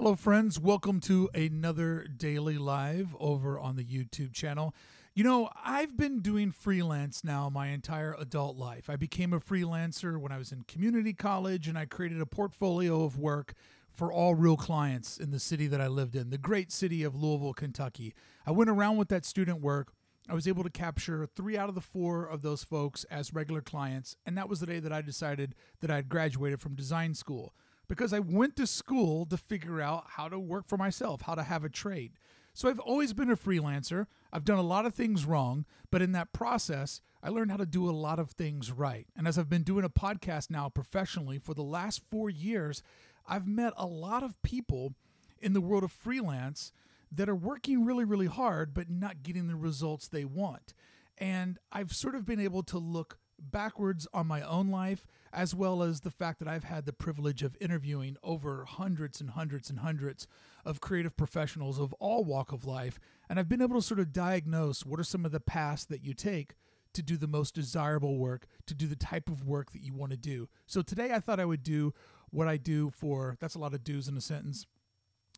Hello, friends. Welcome to another daily live over on the YouTube channel. You know, I've been doing freelance now my entire adult life. I became a freelancer when I was in community college, and I created a portfolio of work for all real clients in the city that I lived in, the great city of Louisville, Kentucky. I went around with that student work. I was able to capture 3 out of the 4 of those folks as regular clients, and that was the day that I decided that I had graduated from design school, because I went to school to figure out how to work for myself, how to have a trade. So I've always been a freelancer. I've done a lot of things wrong, but in that process, I learned how to do a lot of things right. And as I've been doing a podcast now professionally for the last 4 years, I've met a lot of people in the world of freelance that are working really, really hard, but not getting the results they want. And I've sort of been able to look backwards on my own life, as well as the fact that I've had the privilege of interviewing over hundreds and hundreds and hundreds of creative professionals of all walk of life. And I've been able to sort of diagnose what are some of the paths that you take to do the most desirable work, to do the type of work that you want to do. So today I thought I would do what I do for, that's a lot of do's in a sentence.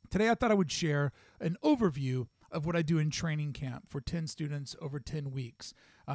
Today I thought I would share an overview of what I do in training camp for 10 students over 10 weeks.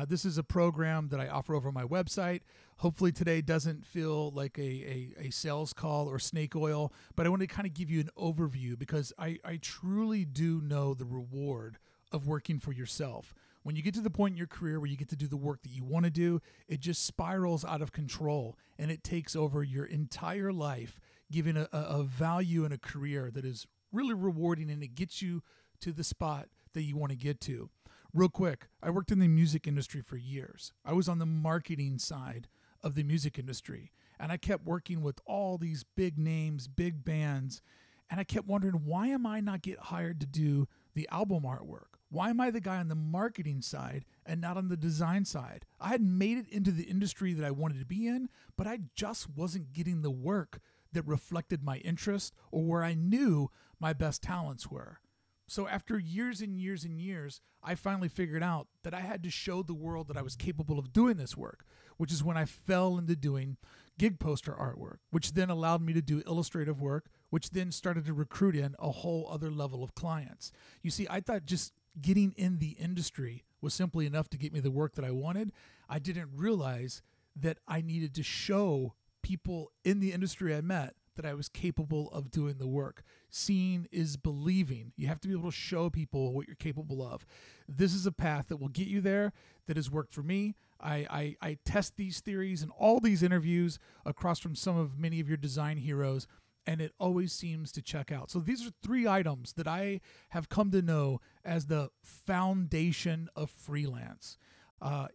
This is a program that I offer over my website. Hopefully today doesn't feel like a sales call or snake oil, but I want to kind of give you an overview because I truly do know the reward of working for yourself. When you get to the point in your career where you get to do the work that you want to do, it just spirals out of control and it takes over your entire life, giving a value and a career that is really rewarding, and it gets you to the spot that you want to get to. Real quick, I worked in the music industry for years. I was on the marketing side of the music industry, and I kept working with all these big names, big bands, and I kept wondering, why am I not get hired to do the album artwork? Why am I the guy on the marketing side and not on the design side? I had made it into the industry that I wanted to be in, but I just wasn't getting the work that reflected my interest or where I knew my best talents were. So after years and years and years, I finally figured out that I had to show the world that I was capable of doing this work, which is when I fell into doing gig poster artwork, which then allowed me to do illustrative work, which then started to recruit in a whole other level of clients. You see, I thought just getting in the industry was simply enough to get me the work that I wanted. I didn't realize that I needed to show people in the industry I met that I was capable of doing the work. Seeing is believing. You have to be able to show people what you're capable of. This is a path that will get you there, that has worked for me. I test these theories in all these interviews across from many of your design heroes, and it always seems to check out. So these are 3 items that I have come to know as the foundation of freelance.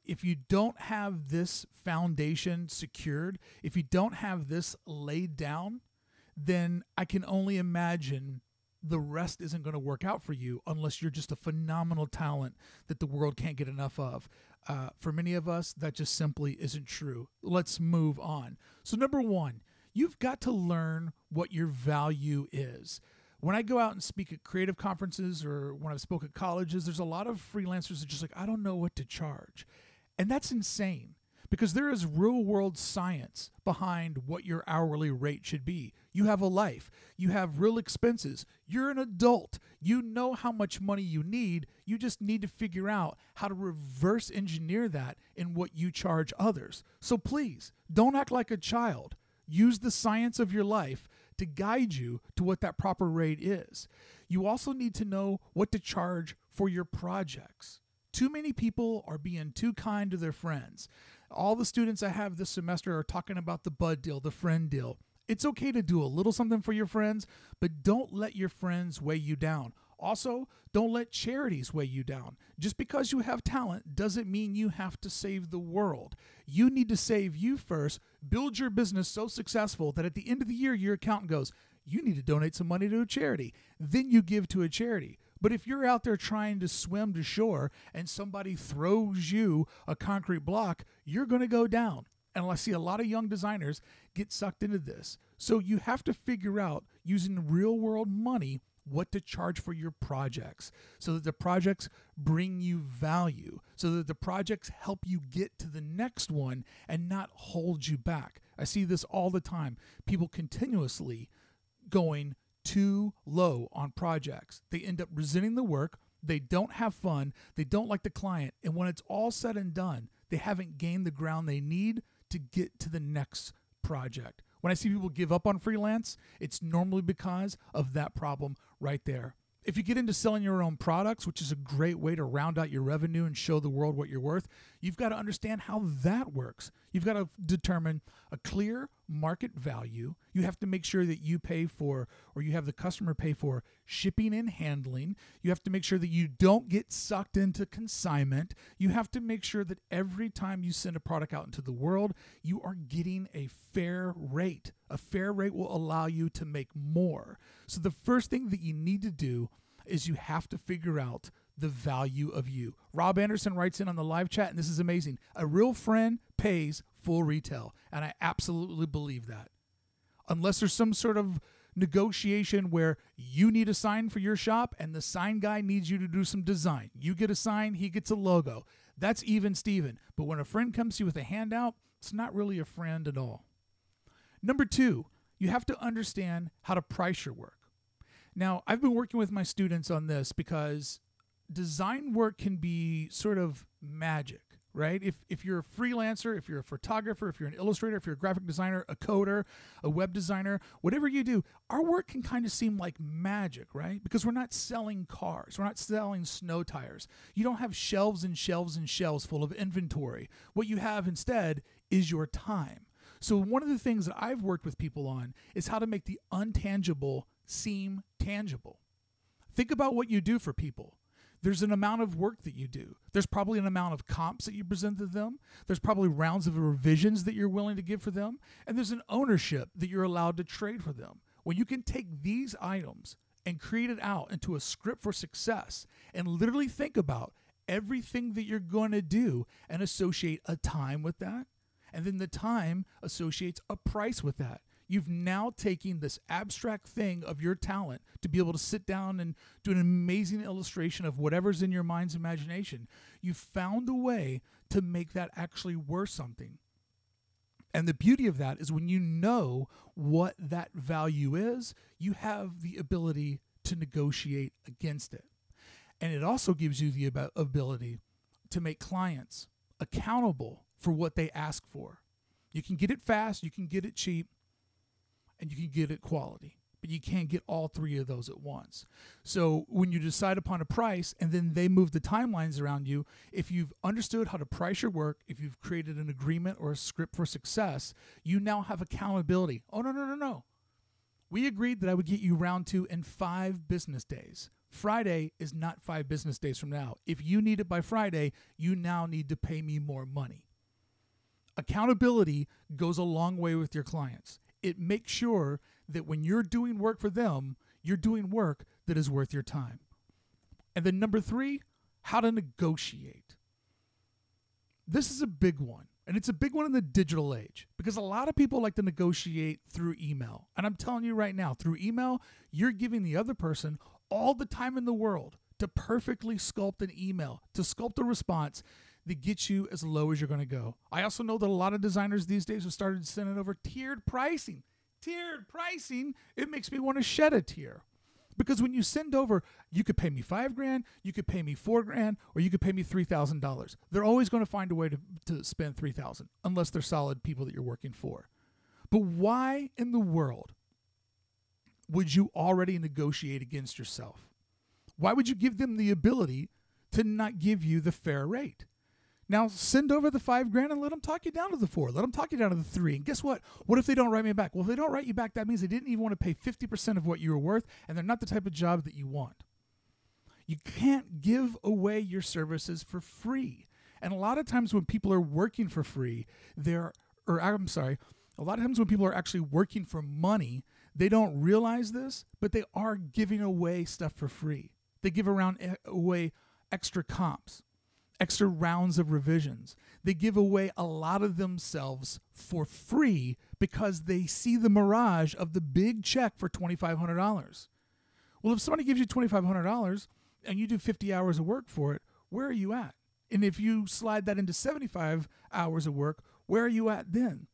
If you don't have this foundation secured, if you don't have this laid down, then I can only imagine the rest isn't going to work out for you unless you're just a phenomenal talent that the world can't get enough of. For many of us, that just simply isn't true. Let's move on. So number 1, you've got to learn what your value is. When I go out and speak at creative conferences or when I've spoke at colleges, there's a lot of freelancers that are just like, I don't know what to charge. And that's insane, because there is real world science behind what your hourly rate should be. You have a life. You have real expenses. You're an adult. You know how much money you need. You just need to figure out how to reverse engineer that in what you charge others. So please, don't act like a child. Use the science of your life to guide you to what that proper rate is. You also need to know what to charge for your projects. Too many people are being too kind to their friends. All the students I have this semester are talking about the bud deal, the friend deal. It's okay to do a little something for your friends, but don't let your friends weigh you down. Also, don't let charities weigh you down. Just because you have talent doesn't mean you have to save the world. You need to save you first, build your business so successful that at the end of the year, your accountant goes, you need to donate some money to a charity. Then you give to a charity. But if you're out there trying to swim to shore and somebody throws you a concrete block, you're going to go down. And I see a lot of young designers get sucked into this. So you have to figure out, using real world money, what to charge for your projects so that the projects bring you value, so that the projects help you get to the next one and not hold you back. I see this all the time. People continuously going too low on projects. They end up resenting the work. They don't have fun. They don't like the client. And when it's all said and done, they haven't gained the ground they need to get to the next project. When I see people give up on freelance, it's normally because of that problem right there. If you get into selling your own products, which is a great way to round out your revenue and show the world what you're worth, you've got to understand how that works. You've got to determine a clear market value. You have to make sure that you pay for, or you have the customer pay for, shipping and handling. You have to make sure that you don't get sucked into consignment. You have to make sure that every time you send a product out into the world, you are getting a fair rate. A fair rate will allow you to make more. So the first thing that you need to do is you have to figure out the value of you. Rob Anderson writes in on the live chat, and this is amazing. A real friend pays full retail, and I absolutely believe that. Unless there's some sort of negotiation where you need a sign for your shop and the sign guy needs you to do some design. You get a sign, he gets a logo. That's even Steven. But when a friend comes to you with a handout, it's not really a friend at all. Number 2, you have to understand how to price your work. Now, I've been working with my students on this because design work can be sort of magic, right? If you're a freelancer, if you're a photographer, if you're an illustrator, if you're a graphic designer, a coder, a web designer, whatever you do, our work can kind of seem like magic, right? Because we're not selling cars. We're not selling snow tires. You don't have shelves and shelves and shelves full of inventory. What you have instead is your time. So one of the things that I've worked with people on is how to make the untangible seem tangible. Think about what you do for people. There's an amount of work that you do. There's probably an amount of comps that you present to them. There's probably rounds of revisions that you're willing to give for them. And there's an ownership that you're allowed to trade for them. When you can take these items and create it out into a script for success and literally think about everything that you're going to do and associate a time with that, and then the time associates a price with that. You've now taken this abstract thing of your talent to be able to sit down and do an amazing illustration of whatever's in your mind's imagination. You've found a way to make that actually worth something. And the beauty of that is when you know what that value is, you have the ability to negotiate against it. And it also gives you the ability to make clients accountable for what they ask for. You can get it fast, you can get it cheap, and you can get it quality. But you can't get all three of those at once. So when you decide upon a price and then they move the timelines around you, if you've understood how to price your work, if you've created an agreement or a script for success, you now have accountability. Oh, no. We agreed that I would get you round 2 in 5 business days. Friday is not 5 business days from now. If you need it by Friday, you now need to pay me more money. Accountability goes a long way with your clients. It makes sure that when you're doing work for them, you're doing work that is worth your time. And then number 3, how to negotiate. This is a big one. And it's a big one in the digital age because a lot of people like to negotiate through email. And I'm telling you right now, through email, you're giving the other person all the time in the world to perfectly sculpt an email, to sculpt a response that gets you as low as you're going to go. I also know that a lot of designers these days have started sending over tiered pricing. Tiered pricing, it makes me want to shed a tear. Because when you send over, you could pay me $5,000, you could pay me $4,000, or you could pay me $3,000. They're always going to find a way to spend $3,000, unless they're solid people that you're working for. But why in the world would you already negotiate against yourself? Why would you give them the ability to not give you the fair rate? Now send over the $5,000 and let them talk you down to the 4. Let them talk you down to the 3. And guess what? What if they don't write me back? Well, if they don't write you back, that means they didn't even want to pay 50% of what you were worth, and they're not the type of job that you want. You can't give away your services for free. And a lot of times when people are working for free, a lot of times when people are actually working for money, they don't realize this, but they are giving away stuff for free. They give away extra comps, extra rounds of revisions. They give away a lot of themselves for free because they see the mirage of the big check for $2,500. Well, if somebody gives you $2,500 and you do 50 hours of work for it, where are you at? And if you slide that into 75 hours of work, where are you at then?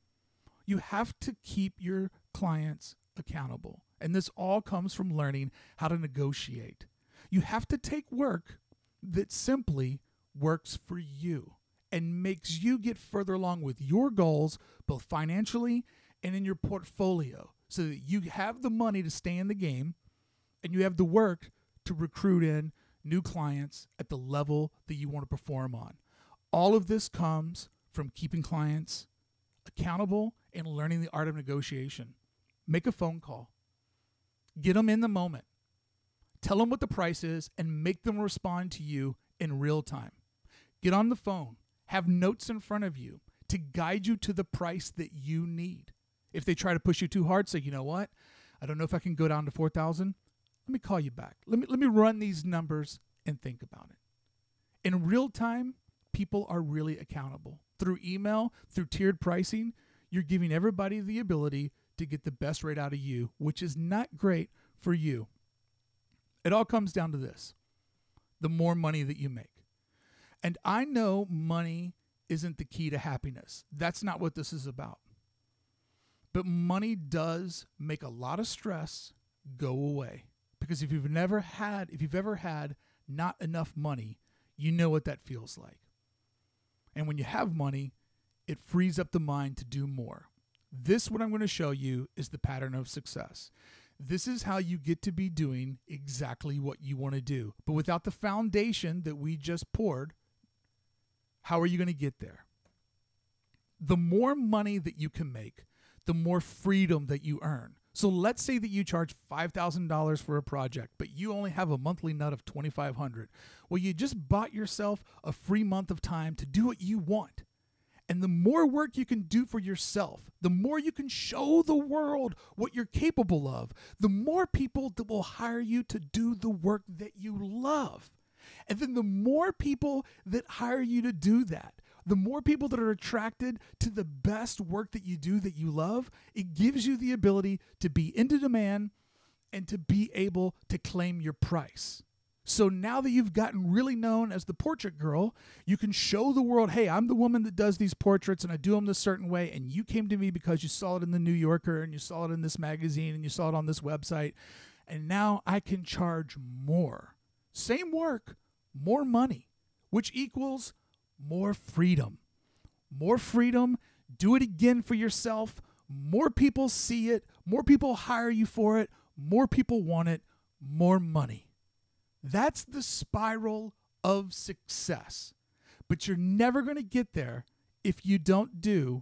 You have to keep your clients accountable. And this all comes from learning how to negotiate. You have to take work that simply works for you and makes you get further along with your goals, both financially and in your portfolio, so that you have the money to stay in the game and you have the work to recruit in new clients at the level that you want to perform on. All of this comes from keeping clients accountable and learning the art of negotiation. Make a phone call. Get them in the moment. Tell them what the price is and make them respond to you in real time. Get on the phone. Have notes in front of you to guide you to the price that you need. If they try to push you too hard, say, you know what? I don't know if I can go down to 4,000. Let me call you back. Let me run these numbers and think about it. In real time, people are really accountable. Through email, through tiered pricing, you're giving everybody the ability to get the best rate out of you, which is not great for you. It all comes down to this: the more money that you make. And I know money isn't the key to happiness. That's not what this is about. But money does make a lot of stress go away. Because if you've ever had not enough money, you know what that feels like. And when you have money, it frees up the mind to do more. This, what I'm going to show you, is the pattern of success. This is how you get to be doing exactly what you want to do. But without the foundation that we just poured, how are you going to get there? The more money that you can make, the more freedom that you earn. So let's say that you charge $5,000 for a project, but you only have a monthly nut of $2,500. Well, you just bought yourself a free month of time to do what you want. And the more work you can do for yourself, the more you can show the world what you're capable of, the more people that will hire you to do the work that you love. And then the more people that hire you to do that, the more people that are attracted to the best work that you do that you love, it gives you the ability to be in demand and to be able to claim your price. So now that you've gotten really known as the portrait girl, you can show the world, hey, I'm the woman that does these portraits and I do them this certain way. And you came to me because you saw it in the New Yorker and you saw it in this magazine and you saw it on this website. And now I can charge more. Same work, more money, which equals more freedom. More freedom. Do it again for yourself. More people see it. More people hire you for it. More people want it. More money. That's the spiral of success. But you're never going to get there if you don't do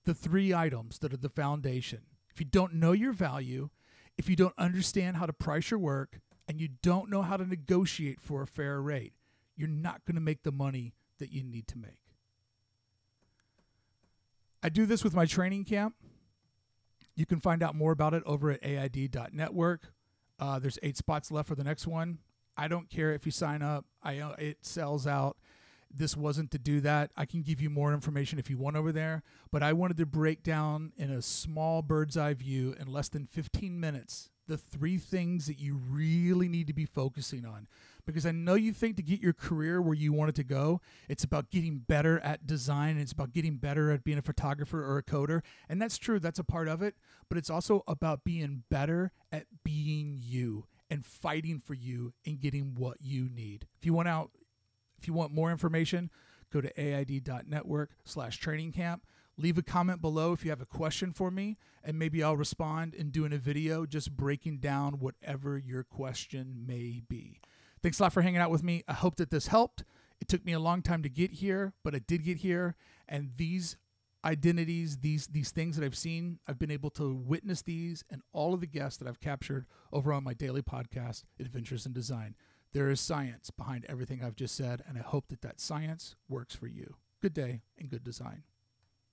the 3 items that are the foundation. If you don't know your value, if you don't understand how to price your work, and you don't know how to negotiate for a fair rate, you're not going to make the money that you need to make. I do this with my training camp. You can find out more about it over at aid.network. There's 8 spots left for the next one. I don't care if you sign up. It sells out. This wasn't to do that. I can give you more information if you want over there, but I wanted to break down in a small bird's eye view in less than 15 minutes the 3 things that you really need to be focusing on. Because I know you think to get your career where you want it to go, it's about getting better at design, and it's about getting better at being a photographer or a coder. And that's true, that's a part of it, but it's also about being better at being you and fighting for you and getting what you need. If you want more information, go to aid.network/training camp. Leave a comment below if you have a question for me, and maybe I'll respond in doing a video just breaking down whatever your question may be. Thanks a lot for hanging out with me. I hope that this helped. It took me a long time to get here, but I did get here. And these identities, these things that I've seen, I've been able to witness these and all of the guests that I've captured over on my daily podcast, Adventures in Design. There is science behind everything I've just said, and I hope that that science works for you. Good day and good design.